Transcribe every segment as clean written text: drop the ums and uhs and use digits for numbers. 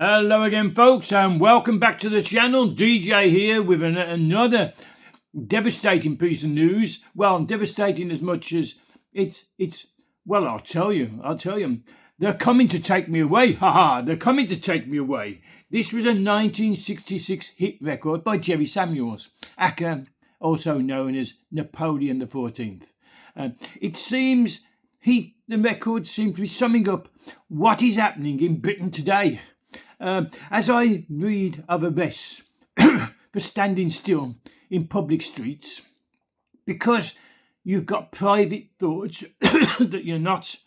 Hello again, folks, and welcome back to the channel. DJ here with another devastating piece of news. Well, devastating as much as it's. Well, I'll tell you. They're coming to take me away. Haha! They're coming to take me away. This was a 1966 hit record by Jerry Samuels, aka also known as Napoleon the 14th. It seems the record seems to be summing up what is happening in Britain today. As I read of arrests for standing still in public streets because you've got private thoughts that you're not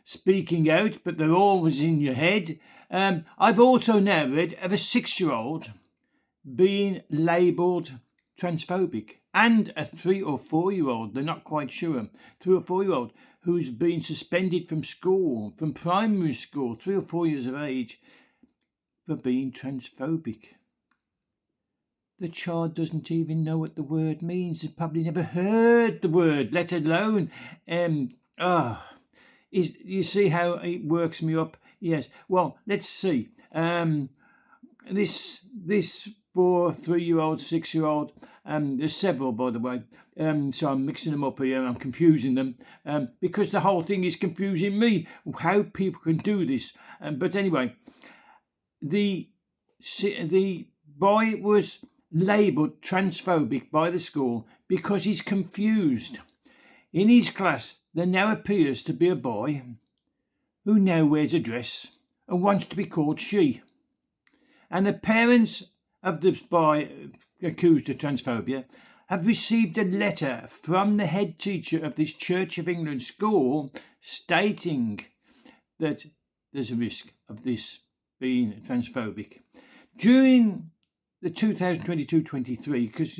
speaking out, but they're always in your head. I've also now read of a 6-year-old being labelled transphobic and a 3 or 4-year-old, they're not quite sure, 3 or 4-year-old who's been suspended from school, from primary school, 3 or 4 years of age, for being transphobic. The child doesn't even know what the word means. Has probably never heard the word, let alone. You see how it works me up? Yes. Well, let's see. This 4, 3-year-old, 6-year-old. There's several, by the way. So I'm mixing them up here. I'm confusing them because the whole thing is confusing me. How people can do this. But anyway, the boy was labelled transphobic by the school because he's confused. In his class, there now appears to be a boy who now wears a dress and wants to be called she. And the parents of the boy accused of transphobia have received a letter from the head teacher of this Church of England school stating that there's a risk of this being transphobic. During the 2022-23, because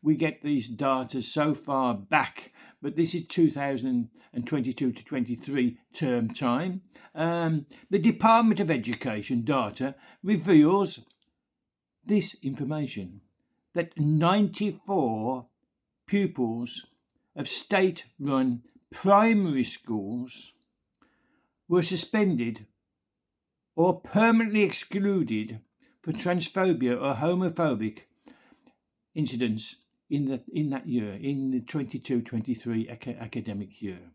we get these data so far back, but this is 2022 to 23 term time. The Department of Education data reveals this information, that 94 pupils of state-run primary schools were suspended or permanently excluded for transphobia or homophobic incidents in that year, in the 22-23 academic year.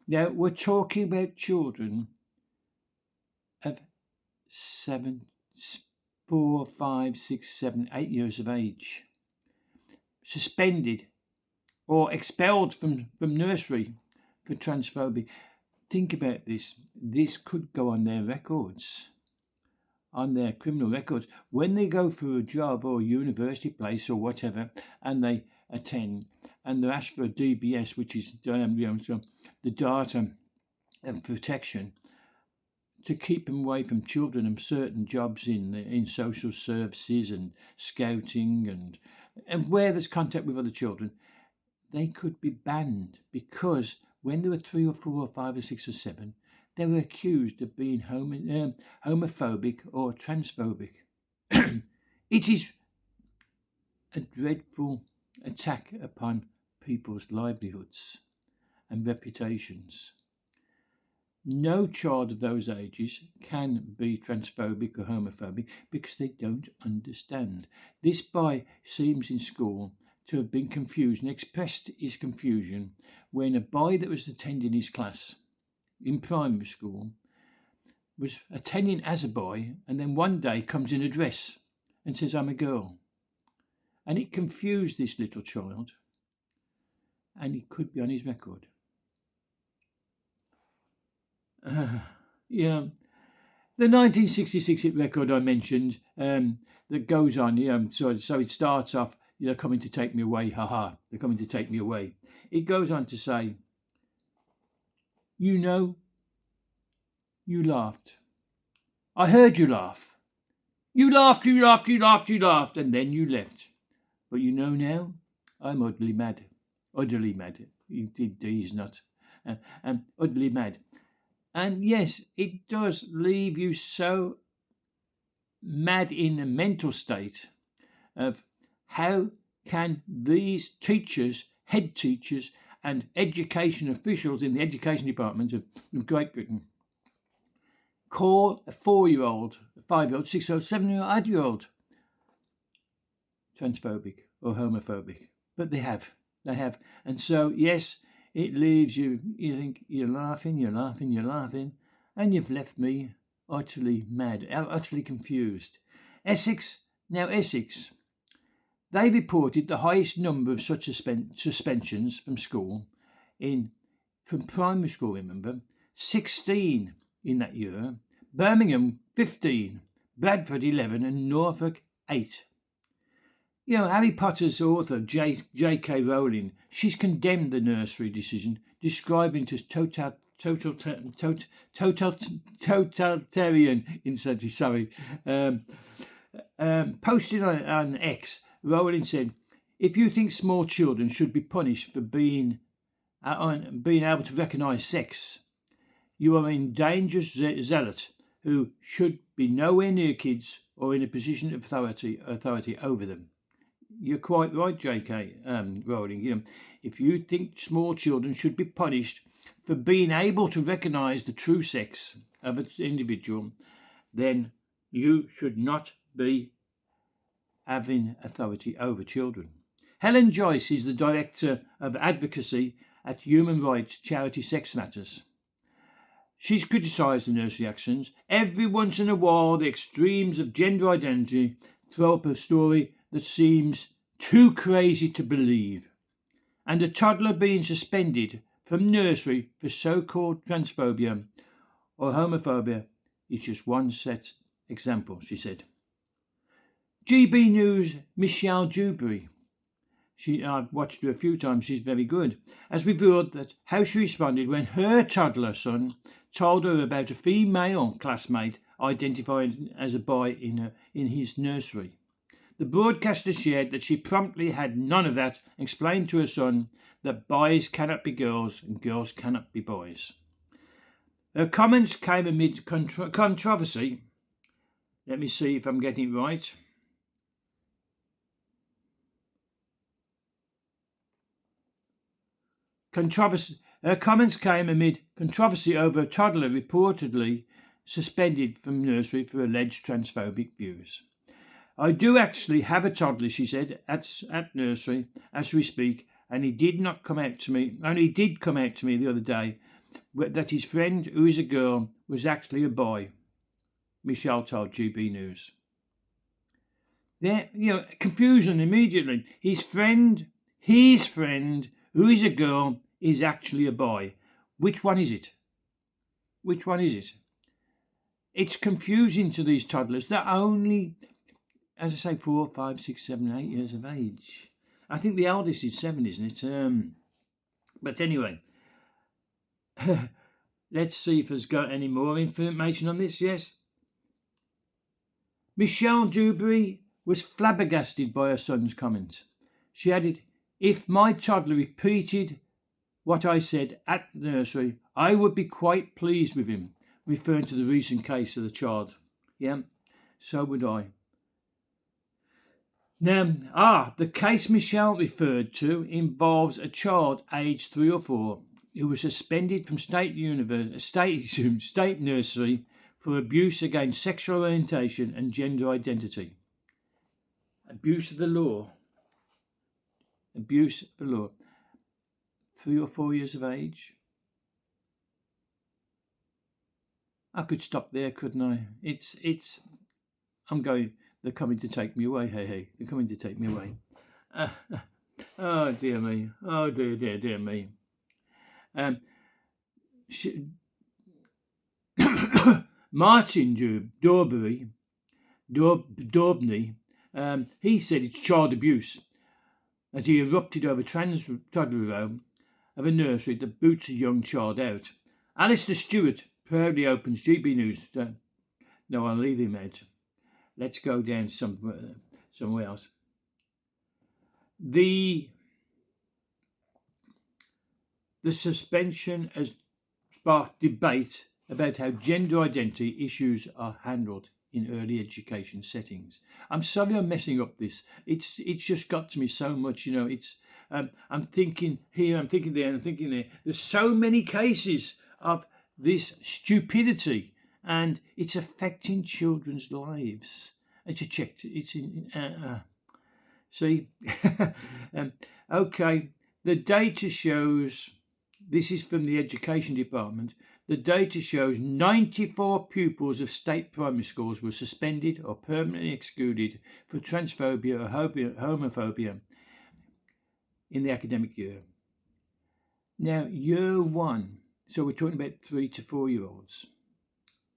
Now, we're talking about children of 4, 5, 6, 7, 8 years of age, suspended or expelled from nursery for transphobia. Think about this. This could go on their records, on their criminal records, when they go for a job or a university place or whatever, and they attend and they're asked for a DBS, which is the data and protection, to keep them away from children and certain jobs in social services and scouting and where there's contact with other children, they could be banned because when they were 3 or 4 or 5 or 6 or 7, they were accused of being homophobic or transphobic. It is a dreadful attack upon people's livelihoods and reputations. No child of those ages can be transphobic or homophobic because they don't understand. This boy seems in school to have been confused and expressed his confusion when a boy that was attending his class in primary school was attending as a boy and then one day comes in a dress and says, "I'm a girl." And it confused this little child, and it could be on his record. The 1966 hit record I mentioned that goes on, so it starts off, "They're coming to take me away, haha, they're coming to take me away." It goes on to say, "You laughed. I heard you laugh. You laughed, and then you left. But now, I'm utterly mad. Utterly mad. He's not. Utterly mad." And yes, it does leave you so mad in a mental state of how can these teachers, head teachers and education officials in the education department of Great Britain call a 4-year-old, a 5-year-old, 6-year-old, 7-year-old, 8-year-old transphobic or homophobic. But they have. And so, yes, it leaves you think you're laughing, and you've left me utterly mad, utterly confused. Essex, they reported the highest number of such suspensions from school from primary school, remember, 16 in that year, Birmingham 15, Bradford 11 and Norfolk 8. Harry Potter's author, J.K. Rowling, she's condemned the nursery decision, describing it as totalitarian insanity. Posted on X, Rowling said, "If you think small children should be punished for being able to recognise sex, you are an dangerous zealot who should be nowhere near kids or in a position of authority over them." You're quite right, J.K. Rowling. If you think small children should be punished for being able to recognise the true sex of an individual, then you should not be having authority over children. Helen Joyce is the Director of Advocacy at human rights charity Sex Matters. She's criticised the nursery actions. Every once in a while, the extremes of gender identity throw up a story that seems too crazy to believe. And a toddler being suspended from nursery for so-called transphobia or homophobia is just one set example, she said. GB News' Michelle Dewberry, I've watched her a few times, she's very good, has revealed that how she responded when her toddler son told her about a female classmate identified as a boy in his nursery. The broadcaster shared that she promptly had none of that, explained to her son that boys cannot be girls and girls cannot be boys. Her comments came amid controversy. Let me see if I'm getting it right. Her comments came amid controversy over a toddler reportedly suspended from nursery for alleged transphobic views. "I do actually have a toddler," she said, at nursery as we speak, and he did come out to me the other day that his friend, who is a girl, was actually a boy, Michelle told GB News. There, confusion immediately. His friend, who is a girl, is actually a boy. Which one is it? It's confusing to these toddlers. They're only, as I say, 4, 5, 6, 7, 8 years of age. I think the eldest is 7, isn't it? But anyway, let's see if there's got any more information on this. Yes. Michelle Dewberry was flabbergasted by her son's comment. She added, "If my toddler repeated what I said at the nursery, I would be quite pleased with him," referring to the recent case of the child. Yeah, so would I. Now, the case Michelle referred to involves a child aged 3 or 4 who was suspended from state nursery for abuse against sexual orientation and gender identity. Abuse of the law. 3 or 4 years of age. I could stop there, couldn't I? They're coming to take me away. Hey, they're coming to take me away. Oh dear me. Oh dear me. Martin Daubney, he said it's child abuse as he erupted over toddler row of a nursery that boots a young child out. Alistair Stewart proudly opens GB News. No, I'll leave him out. Let's go down somewhere else. The suspension has sparked debate about how gender identity issues are handled in early education settings. I'm sorry I'm messing up this. It's just got to me so much, I'm thinking here, I'm thinking there, I'm thinking there. There's so many cases of this stupidity and it's affecting children's lives. I just checked. It's in. See, okay. The data shows. This is from the Education Department. The data shows 94 pupils of state primary schools were suspended or permanently excluded for transphobia or homophobia in the academic year. Now, year 1, so we're talking about 3 to 4 year olds,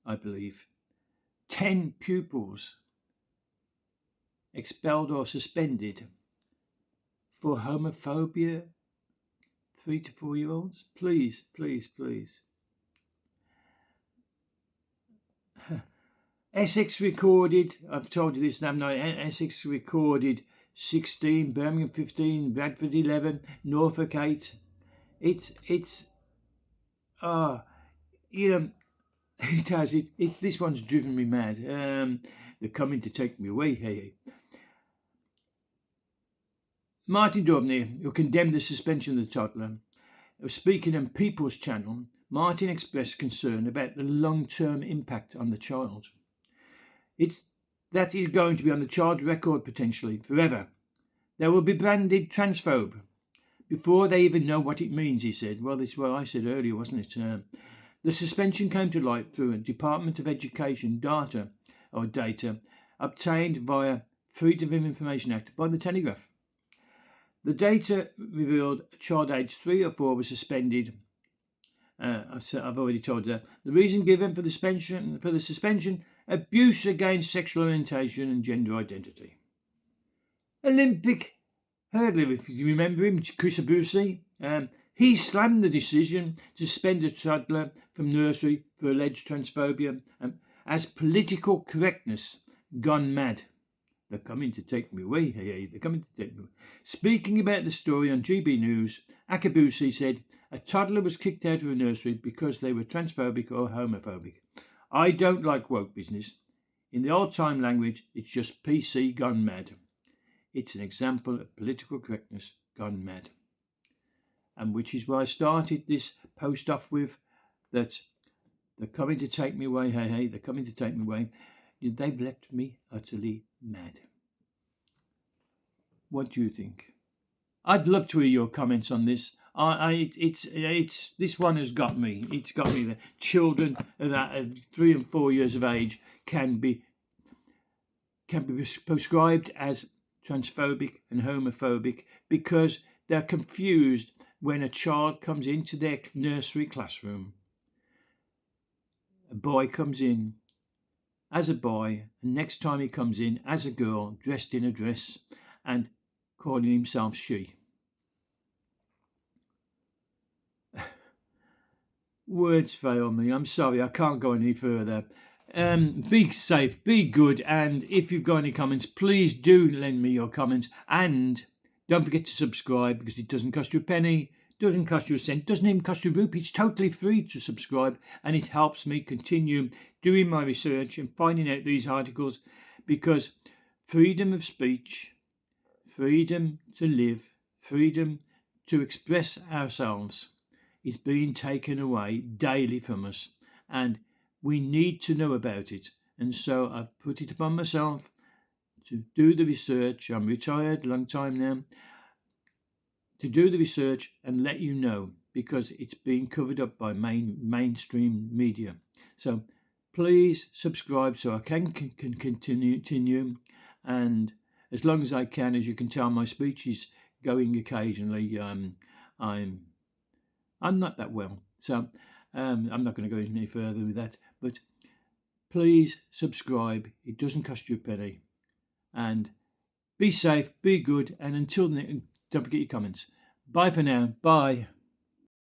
I believe. 10 pupils expelled or suspended for homophobia. 3 to 4 year olds? Please, please, please. Essex recorded, I've told you this, haven't I? Essex recorded 16, Birmingham 15, Bradford 11, Norfolk 8. It has. This one's driven me mad. They're coming to take me away. Hey. Martin Daubney, who condemned the suspension of the toddler, speaking on People's Channel, Martin expressed concern about the long-term impact on the child. That is going to be on the child's record potentially forever. They will be branded transphobe before they even know what it means, he said. Well, this is what I said earlier, wasn't it? The suspension came to light through a Department of Education data obtained via Freedom of Information Act by the Telegraph. The data revealed a child aged 3 or 4 was suspended. I've already told you that. The reason given for the suspension, abuse against sexual orientation and gender identity. Olympic hurdler, if you remember him, Chris Abusi, he slammed the decision to suspend a toddler from nursery for alleged transphobia as political correctness gone mad. They're coming to take me away. Hey, they're coming to take me away. Speaking about the story on GB News, Akabusi said a toddler was kicked out of a nursery because they were transphobic or homophobic. I don't like woke business. In the old-time language, it's just PC gone mad. It's an example of political correctness gone mad. And which is why I started this post off with that they're coming to take me away. Hey, they're coming to take me away. They've left me utterly mad. What do you think? I'd love to hear your comments on this. It's this one has got me. It's got me there. Children at 3 and 4 years of age can be prescribed as transphobic and homophobic because they're confused when a child comes into their nursery classroom. A boy comes in as a boy, and next time he comes in as a girl, dressed in a dress and calling himself she. Words fail me. I'm sorry, I can't go any further. Be safe, be good, and if you've got any comments, please do lend me your comments, and don't forget to subscribe because it doesn't cost you a penny, doesn't cost you a cent, doesn't even cost you a rupee. It's totally free to subscribe, and it helps me continue doing my research and finding out these articles, because freedom of speech, freedom to live, freedom to express ourselves is being taken away daily from us, and we need to know about it. And so I've put it upon myself to do the research. I'm retired, long time now, to do the research and let you know, because it's being covered up by mainstream media. So please subscribe so I can continue, and as long as I can. As you can tell, my speech is going occasionally. I'm not that well, so I'm not going to go any further with that. But please subscribe. It doesn't cost you a penny. And be safe, be good, and until then, don't forget your comments. Bye for now. Bye.